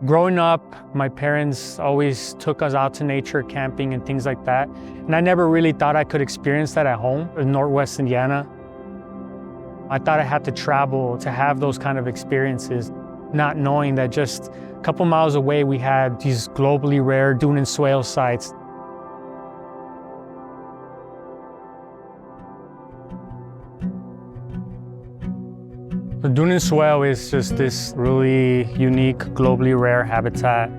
Growing up, my parents always took us out to nature, camping and things like that. And I never really thought I could experience that at home in Northwest Indiana. I thought I had to travel to have those kind of experiences, not knowing that just a couple miles away we had these globally rare Dune and Swale sites. The Dune and Swale is just this really unique, globally rare habitat.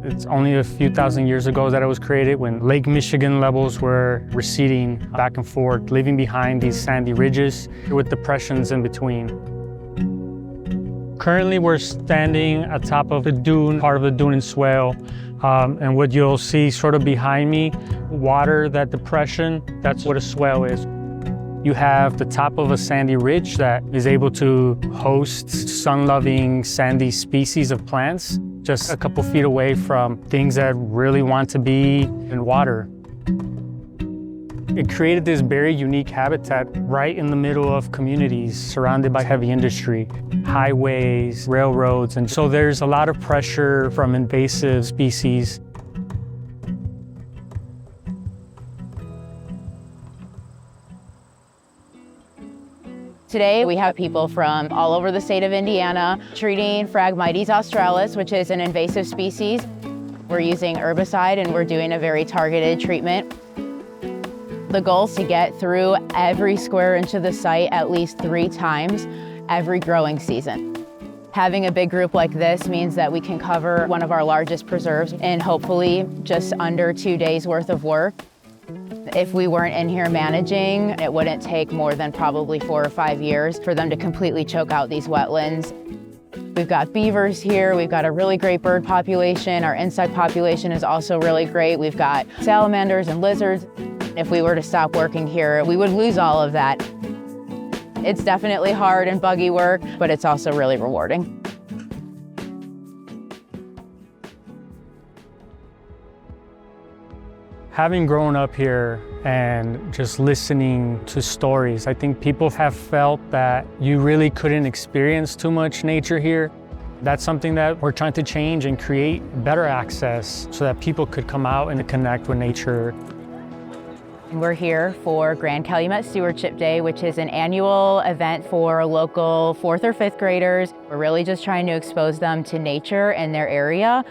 It's only a few thousand years ago that it was created when Lake Michigan levels were receding back and forth, leaving behind these sandy ridges with depressions in between. Currently, we're standing atop of the dune, part of the Dune and Swale. And what you'll see sort of behind me, water, that depression, that's what a swale is. You have the top of a sandy ridge that is able to host sun-loving sandy species of plants, just a couple feet away from things that really want to be in water. It created this very unique habitat right in the middle of communities surrounded by heavy industry, highways, railroads, and so there's a lot of pressure from invasive species. Today, we have people from all over the state of Indiana treating Phragmites australis, which is an invasive species. We're using herbicide and we're doing a very targeted treatment. The goal is to get through every square inch of the site at least 3 times every growing season. Having a big group like this means that we can cover one of our largest preserves in hopefully just under 2 days worth of work. If we weren't in here managing, it wouldn't take more than probably 4 or 5 years for them to completely choke out these wetlands. We've got beavers here, we've got a really great bird population, our insect population is also really great. We've got salamanders and lizards. If we were to stop working here, we would lose all of that. It's definitely hard and buggy work, but it's also really rewarding. Having grown up here and just listening to stories, I think people have felt that you really couldn't experience too much nature here. That's something that we're trying to change and create better access so that people could come out and connect with nature. We're here for Grand Calumet Stewardship Day, which is an annual event for local 4th or 5th graders. We're really just trying to expose them to nature in their area.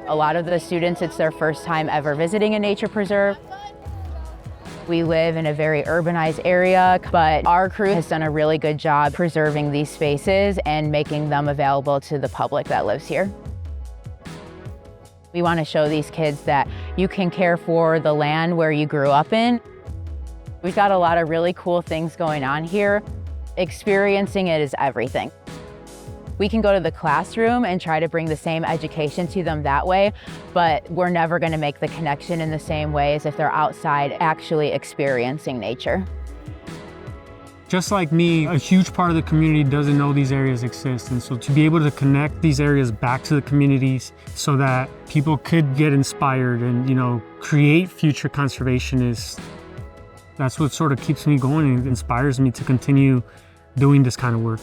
A lot of the students, it's their first time ever visiting a nature preserve. We live in a very urbanized area, but our crew has done a really good job preserving these spaces and making them available to the public that lives here. We want to show these kids that you can care for the land where you grew up in. We've got a lot of really cool things going on here. Experiencing it is everything. We can go to the classroom and try to bring the same education to them that way, but we're never going to make the connection in the same way as if they're outside actually experiencing nature. Just like me, a huge part of the community doesn't know these areas exist. And so to be able to connect these areas back to the communities so that people could get inspired and, create future conservationists, that's what sort of keeps me going and inspires me to continue doing this kind of work.